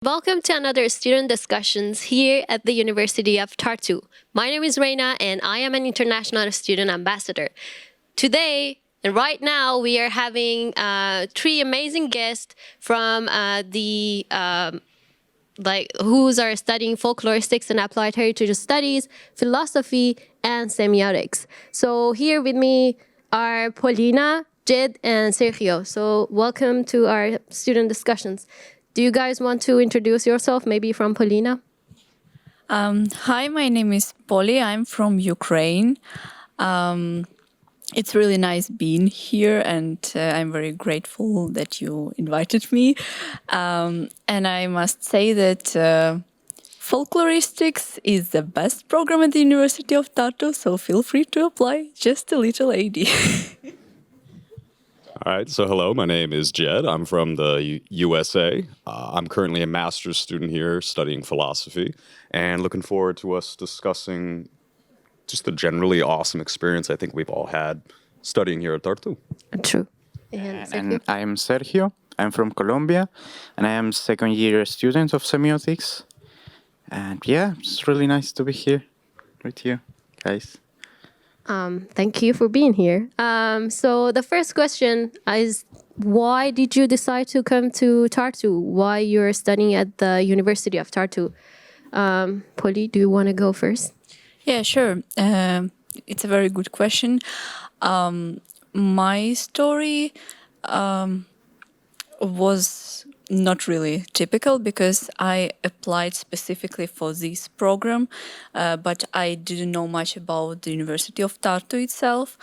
Welcome to another student discussions here at the University of Tartu. My name is Reina and I am an international student ambassador. Today and right now we are having three amazing guests from who's are studying folkloristics and applied heritage studies, philosophy, and semiotics. So here with me are Paulina, Jed, and Sergio. So welcome to our student discussions. Do you guys want to introduce yourself, maybe from Paulina? Hi, my name is Polly. I'm from Ukraine. It's really nice being here, and I'm very grateful that you invited me. And I must say that Folkloristics is the best program at the University of Tartu, so feel free to apply. Just a little AD. All right, so hello, my name is Jed. I'm from the USA. I'm currently a master's student here studying philosophy and looking forward to us discussing just the generally awesome experience I think we've all had studying here at Tartu. True. And I'm Sergio. I'm from Colombia, and I am second year student of Semiotics. And yeah, it's really nice to be here with you guys. Thank you for being here. So the first question is, why did you decide to come to Tartu? Why you're studying at the University of Tartu? Polly, do you want to go first? Yeah, sure. It's a very good question. My story was not really typical because I applied specifically for this program, but I didn't know much about the University of Tartu itself.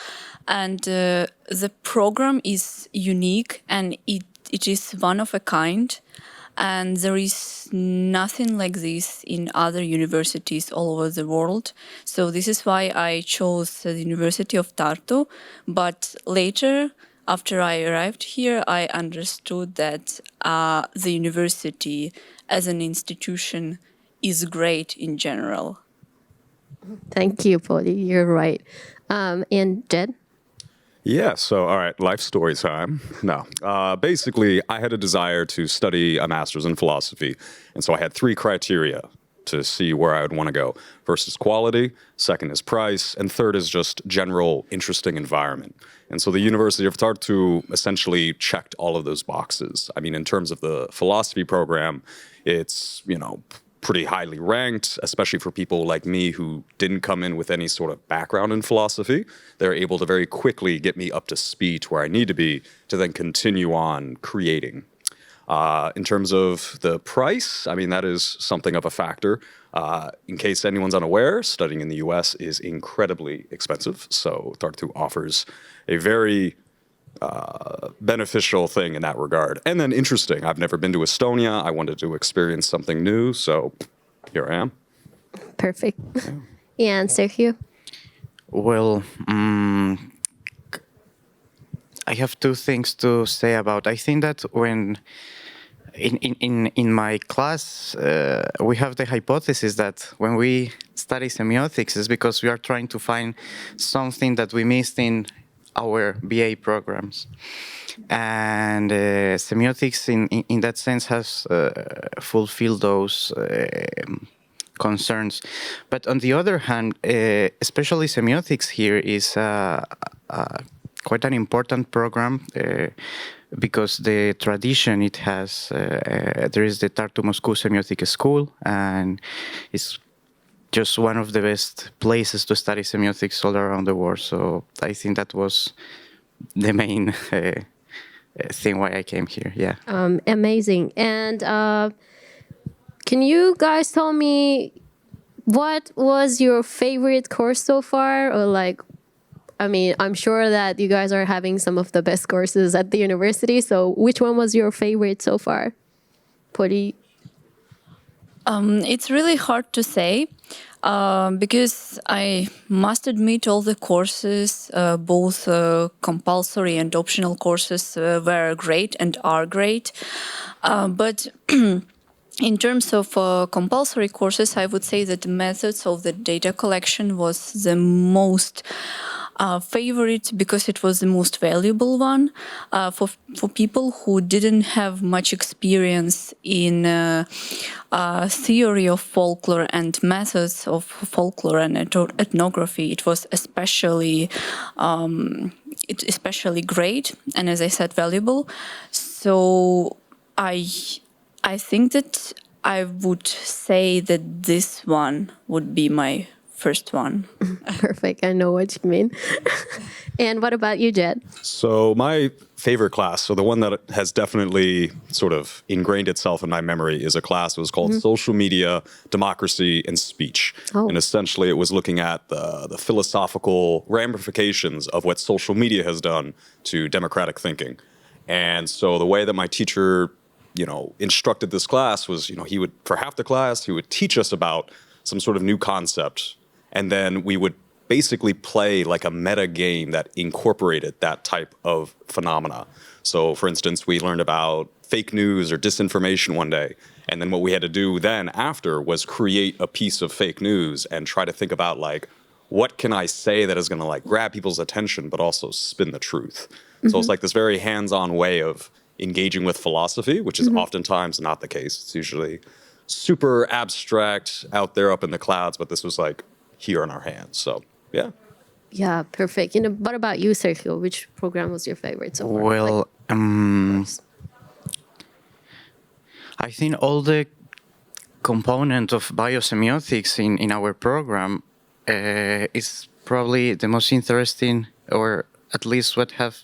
And the program is unique and it is one of a kind. And there is nothing like this in other universities all over the world. So this is why I chose the University of Tartu. But later, after I arrived here, I understood that the university as an institution is great in general. Thank you, Polly. You're right. And Jed? Yeah, so all right, life story time. No, basically, I had a desire to study a master's in philosophy, and so I had three criteria to see where I would want to go. First is quality, second is price, and third is just general interesting environment. And so the University of Tartu essentially checked all of those boxes. I mean, in terms of the philosophy program, it's, pretty highly ranked, especially for people like me who didn't come in with any sort of background in philosophy. They're able to very quickly get me up to speed to where I need to be to then continue on creating. In terms of the price, I mean, that is something of a factor. In case anyone's unaware, studying in the US is incredibly expensive. So Tartu offers a very beneficial thing in that regard. And then interesting, I've never been to Estonia. I wanted to experience something new. So here I am. Perfect. Yeah, and Sergio? Well, I have two things to say about. I think that when in my class, we have the hypothesis that when we study semiotics, it's because we are trying to find something that we missed in our BA programs. And semiotics, in that sense, has fulfilled those concerns. But on the other hand, especially semiotics here is quite an important program because the tradition it has, there is the Tartu Moscow Semiotic School, and it's just one of the best places to study semiotics all around the world. So I think that was the main thing why I came here. Yeah. Amazing. And can you guys tell me what was your favorite course so far? Or I'm sure that you guys are having some of the best courses at the university. So which one was your favorite so far? Polly? It's really hard to say because I must admit all the courses, both compulsory and optional courses, were great and are great. But in terms of compulsory courses, I would say that the methods of the data collection was the most Favorite because it was the most valuable one for people who didn't have much experience in theory of folklore and methods of folklore and ethnography. It was especially great and, as I said, valuable. So I think that I would say that this one would be my first one. Perfect. I know what you mean. And what about you, Jed? So my favorite class, so the one that has definitely sort of ingrained itself in my memory, is a class that was called Social Media, Democracy, and Speech. Oh. And essentially it was looking at the philosophical ramifications of what social media has done to democratic thinking. And so the way that my teacher, instructed this class was, he would, for half the class, he would teach us about some sort of new concept. And then we would basically play like a meta game that incorporated that type of phenomena. So, for instance, we learned about fake news or disinformation one day. And then what we had to do then after was create a piece of fake news and try to think about like, what can I say that is going to like grab people's attention, but also spin the truth? So it's like this very hands-on way of engaging with philosophy, which is oftentimes not the case. It's usually super abstract out there up in the clouds, but this was like here in our hands. So, yeah. Yeah, perfect. What about you, Sergio? Which program was your favorite so far? Well, I think all the component of biosemiotics in our program is probably the most interesting, or at least what have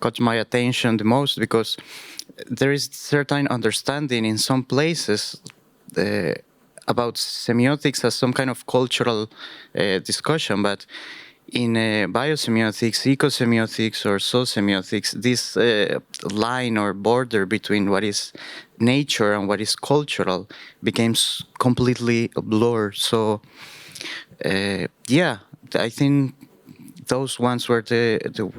caught my attention the most, because there is certain understanding in some places about semiotics as some kind of cultural discussion, but in biosemiotics, ecosemiotics, or sociosemiotics, this line or border between what is nature and what is cultural becomes completely blurred. So, yeah, I think those ones were the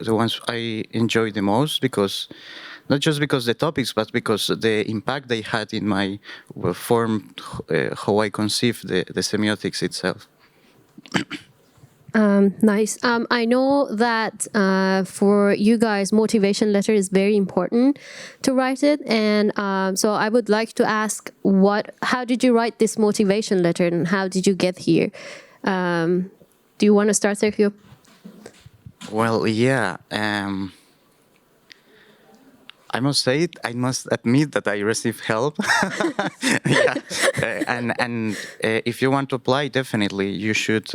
ones I enjoyed the most, because not just because the topics, but because the impact they had in my form, how I conceive the semiotics itself. Nice. I know that for you guys, motivation letter is very important to write it, and so I would like to ask, how did you write this motivation letter, and how did you get here? Do you want to start, Sergio? Well, yeah. I must say it. I must admit that I received help. Yeah. And if you want to apply, definitely you should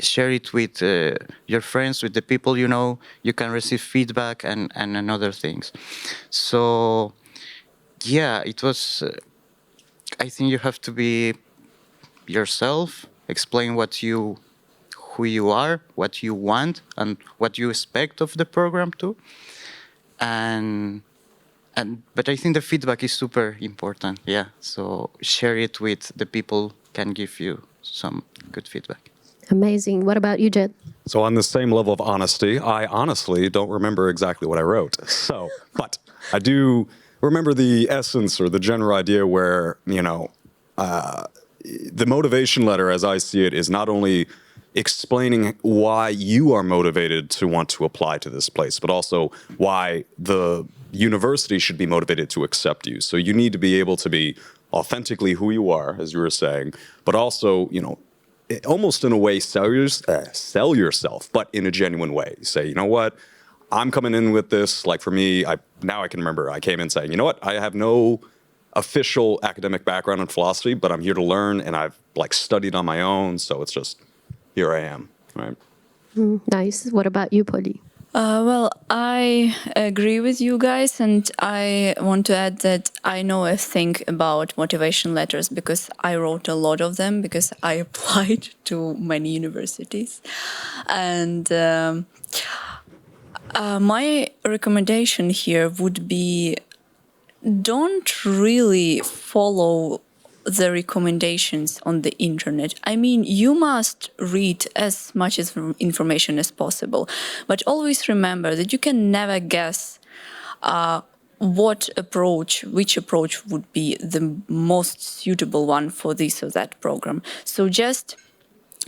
share it with your friends, with the people you know. You can receive feedback and other things. So, yeah, it was. I think you have to be yourself. Explain who you are, what you want, and what you expect of the program too. But I think the feedback is super important. Yeah. So share it with the people can give you some good feedback. Amazing. What about you, Jed? So on the same level of honesty, I honestly don't remember exactly what I wrote. So, but I do remember the essence or the general idea where, the motivation letter, as I see it, is not only explaining why you are motivated to want to apply to this place, but also why the university should be motivated to accept you. So you need to be able to be authentically who you are, as you were saying, but also, almost in a way sell yourself, but in a genuine way. Say, you know what, I'm coming in with this. Like for me, I can remember I came in saying, you know what, I have no official academic background in philosophy, but I'm here to learn, and I've studied on my own. So it's just, here I am, right? Nice. What about you, Polly? Well, I agree with you guys, and I want to add that I know a thing about motivation letters because I wrote a lot of them because I applied to many universities. And my recommendation here would be, don't really follow the recommendations on the internet. I mean, you must read as much information as possible, but always remember that you can never guess which approach would be the most suitable one for this or that program. So just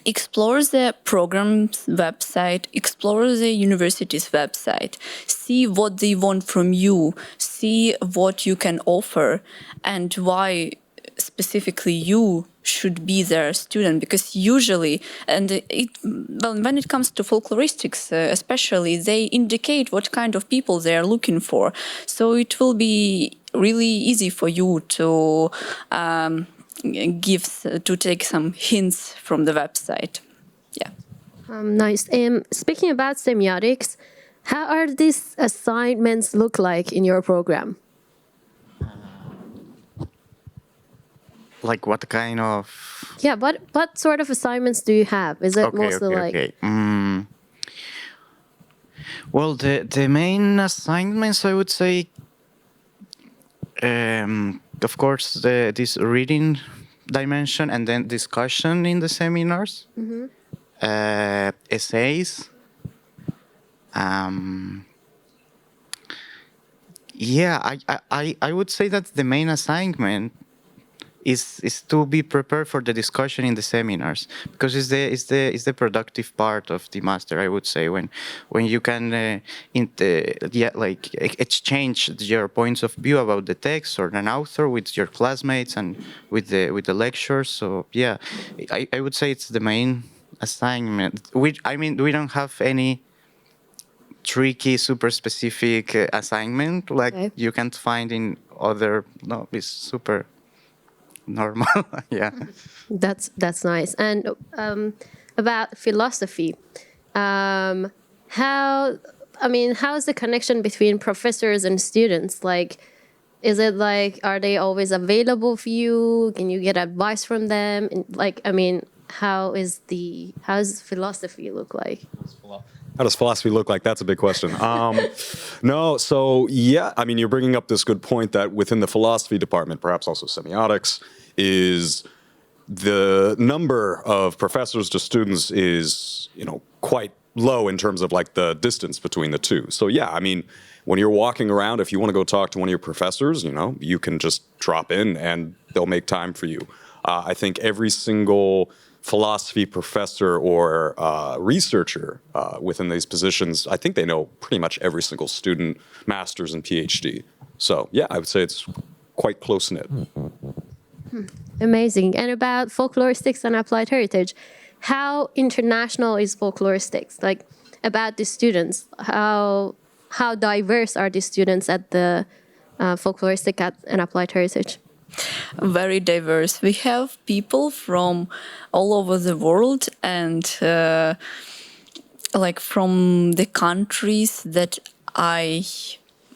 explore the program's website, explore the university's website, see what they want from you, see what you can offer, and why specifically you should be their student. Because usually, when it comes to folkloristics especially, they indicate what kind of people they are looking for. So it will be really easy for you to to take some hints from the website. Yeah. Nice. Speaking about semiotics, how are these assignments look like in your program? Like what kind of? Yeah, what sort of assignments do you have? Is it mostly like Okay. Well, the main assignments, I would say, of course, this reading dimension, and then discussion in the seminars, essays. Yeah, I would say that the main assignment is to be prepared for the discussion in the seminars, because it's the productive part of the master, I would say, when you can exchange your points of view about the text or an author with your classmates and with the lectures. So yeah, I would say it's the main assignment. We don't have any tricky, super specific assignment like Okay. you can't find in other. No, it's super normal. Yeah. that's nice. And about philosophy, how's the connection between professors and students? Like, is it like, are they always available for you? Can you get advice from them? And like, how's philosophy look like? How does philosophy look like? That's a big question. No, so yeah, I mean, you're bringing up this good point that within the philosophy department, perhaps also semiotics, is the number of professors to students is, quite low in terms of like the distance between the two. So yeah, I mean, when you're walking around, if you want to go talk to one of your professors, you can just drop in and they'll make time for you. I think every single philosophy professor or researcher within these positions, I think they know pretty much every single student, master's and PhD. So yeah, I would say it's quite close-knit. Amazing. And about folkloristics and applied heritage, how international is folkloristics? Like, about the students, how diverse are the students at the folkloristic and applied heritage? Very diverse. We have people from all over the world, and from the countries that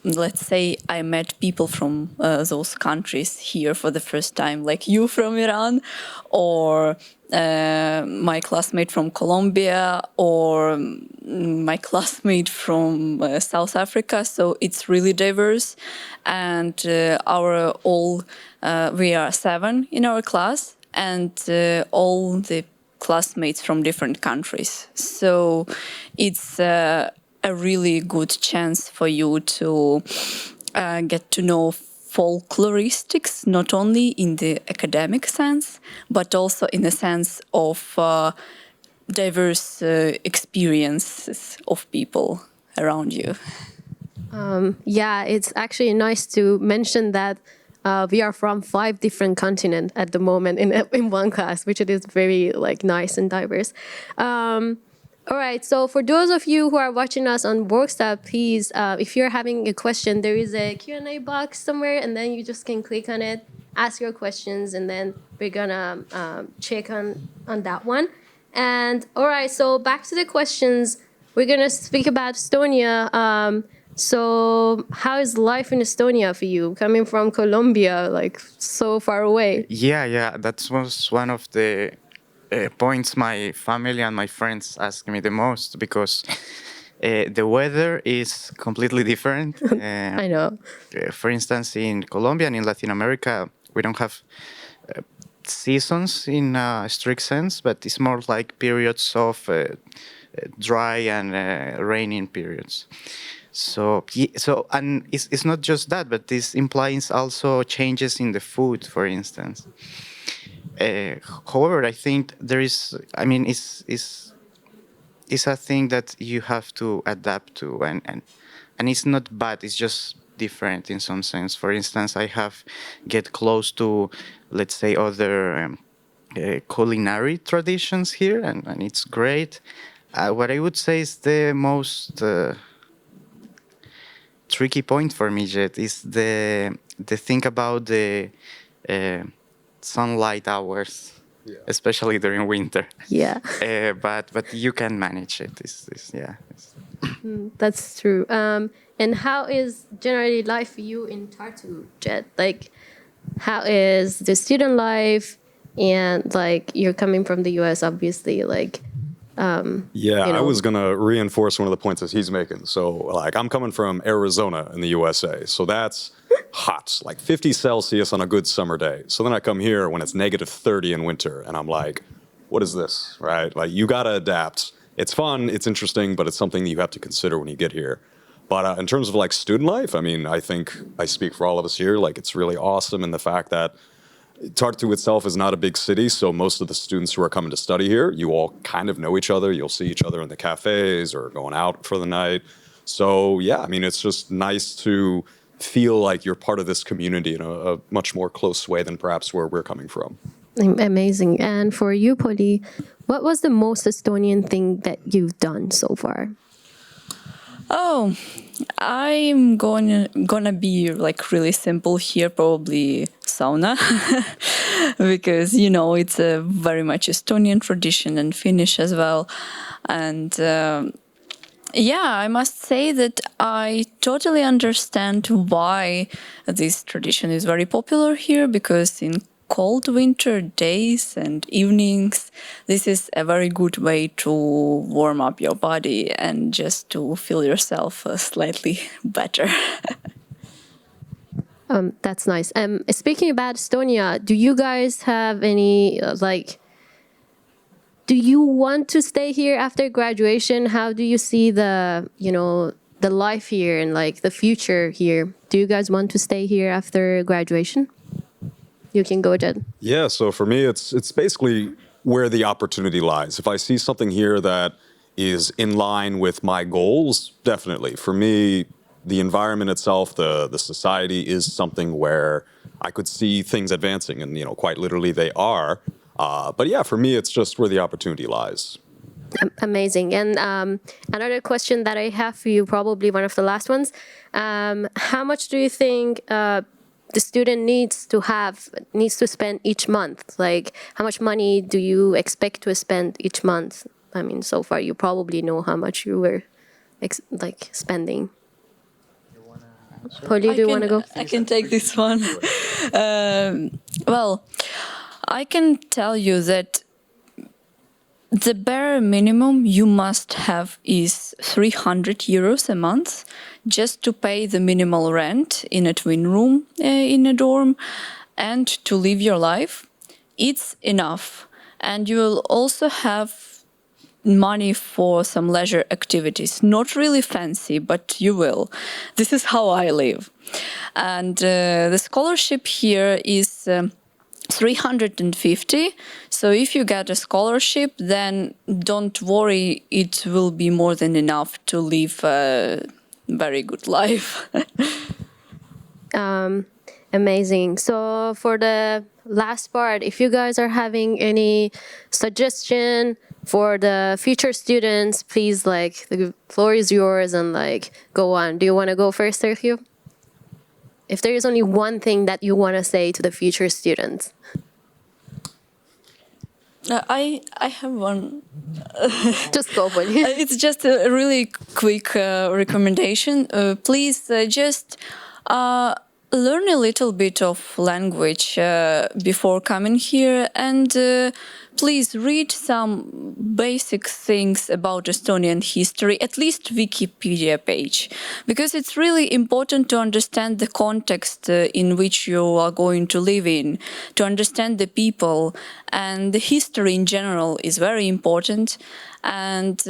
let's say I met people from those countries here for the first time, like you from Iran, or my classmate from Colombia, or my classmate from South Africa. So it's really diverse, and we are 7 in our class, and all the classmates from different countries. So it's a really good chance for you to get to know folkloristics, not only in the academic sense, but also in the sense of diverse experiences of people around you. Yeah, it's actually nice to mention that we are from 5 different continents at the moment in one class, which it is very nice and diverse. All right, so for those of you who are watching us on Workstop, please, if you're having a question, there is a Q&A box somewhere, and then you just can click on it, ask your questions, and then we're gonna check on that one. And all right, so back to the questions. We're gonna speak about Estonia. So how is life in Estonia for you, coming from Colombia, so far away? Yeah, that was one of the points my family and my friends ask me the most, because the weather is completely different. I know. For instance, in Colombia and in Latin America, we don't have seasons in a strict sense, but it's more like periods of dry and raining periods. And it's not just that, but this implies also changes in the food, for instance. However, I think there is. I mean, it's a thing that you have to adapt to, and it's not bad. It's just different in some sense. For instance, I have get close to, let's say, other culinary traditions here, and it's great. What I would say is the most tricky point for me yet is the thing about the uh, sunlight hours, especially during winter. Yeah, But you can manage it. Yeah. that's true. And how is generally life for you in Tartu, Jet? Like, how is the student life? And like, you're coming from the US, obviously. Like, Yeah, you I know. was going to reinforce one of the points that he's making. So, like, I'm coming from Arizona in the USA. So that's hot, like 50 Celsius on a good summer day. So then I come here when it's negative 30 in winter, and I'm like, what is this, right? Like, you got to adapt. It's fun, it's interesting, but it's something that you have to consider when you get here. But in terms of like student life, I mean, I think I speak for all of us here. Like, it's really awesome in the fact that Tartu itself is not a big city, so most of the students who are coming to study here, you all kind of know each other. You'll see each other in the cafes or going out for the night. So, yeah, I mean, it's just nice to feel like you're part of this community in a much more close way than perhaps where we're coming from. Amazing. And for you, Polly, what was the most Estonian thing that you've done so far? Oh, I'm gonna be like really simple here, probably sauna, because it's a very much Estonian tradition and Finnish as well, and yeah, I must say that I totally understand why this tradition is very popular here, because in cold winter days and evenings, this is a very good way to warm up your body and just to feel yourself slightly better. That's nice. Speaking about Estonia, do you guys have any do you want to stay here after graduation? How do you see the life here and like the future here? Do you guys want to stay here after graduation? You can go, Jed. Yeah, so for me, it's basically where the opportunity lies. If I see something here that is in line with my goals, definitely. For me, the environment itself, the society is something where I could see things advancing, and quite literally they are. But yeah, for me, it's just where the opportunity lies. Amazing. And another question that I have for you, probably one of the last ones. How much do you think the student needs to spend each month? Like, how much money do you expect to spend each month? I mean, so far you probably know how much you were spending. Polly, do you want to go? I can take this one. Well, I can tell you that the bare minimum you must have is 300 euros a month just to pay the minimal rent in a twin room in a dorm and to live your life. It's enough. And you will also have money for some leisure activities. Not really fancy, but you will. This is how I live. And the scholarship here is 350. So if you get a scholarship, then don't worry, it will be more than enough to live a very good life. Amazing. So for the last part, if you guys are having any suggestion for the future students, please, the floor is yours and go on. Do you want to go first, Sergio? If there is only one thing that you want to say to the future students. I have one. Just go, please. It's just a really quick recommendation. Please just learn a little bit of language before coming here, and please read some basic things about Estonian history, at least Wikipedia page, because it's really important to understand the context in which you are going to live in, to understand the people, and the history in general is very important. And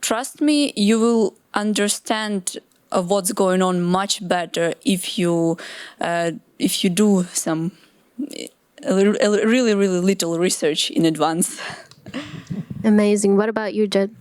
trust me, you will understand what's going on much better if you do some really, really little research in advance. Amazing. What about you, Jed?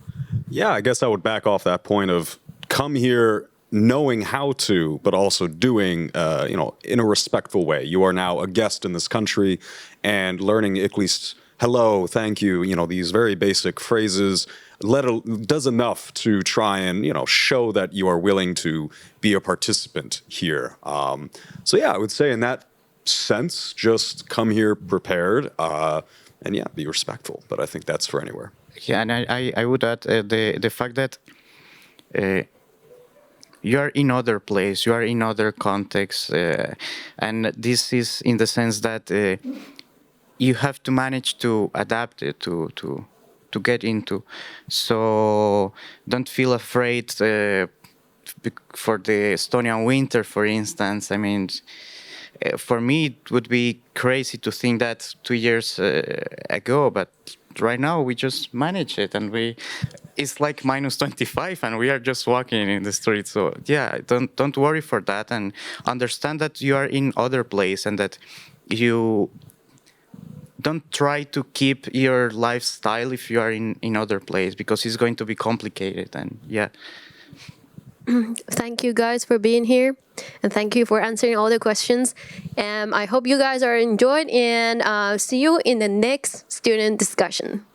Yeah, I guess I would back off that point of come here knowing how to, but also doing, in a respectful way. You are now a guest in this country, and learning at least hello, thank you, these very basic phrases does enough to try and, show that you are willing to be a participant here. So yeah, I would say in that sense, just come here prepared, and yeah, be respectful. But I think that's for anywhere. Yeah, and I would add the fact that you are in other place, you are in other contexts, and this is in the sense that you have to manage to adapt it to get into. So don't feel afraid for the Estonian winter, for instance. I mean, for me, it would be crazy to think that 2 years ago, but right now we just manage it, and it's like minus 25, and we are just walking in the street. So yeah, don't worry for that, and understand that you are in other place, and that you don't try to keep your lifestyle if you are in other place, because it's going to be complicated. And yeah. Thank you guys for being here, and thank you for answering all the questions. I hope you guys are enjoyed, and see you in the next student discussion.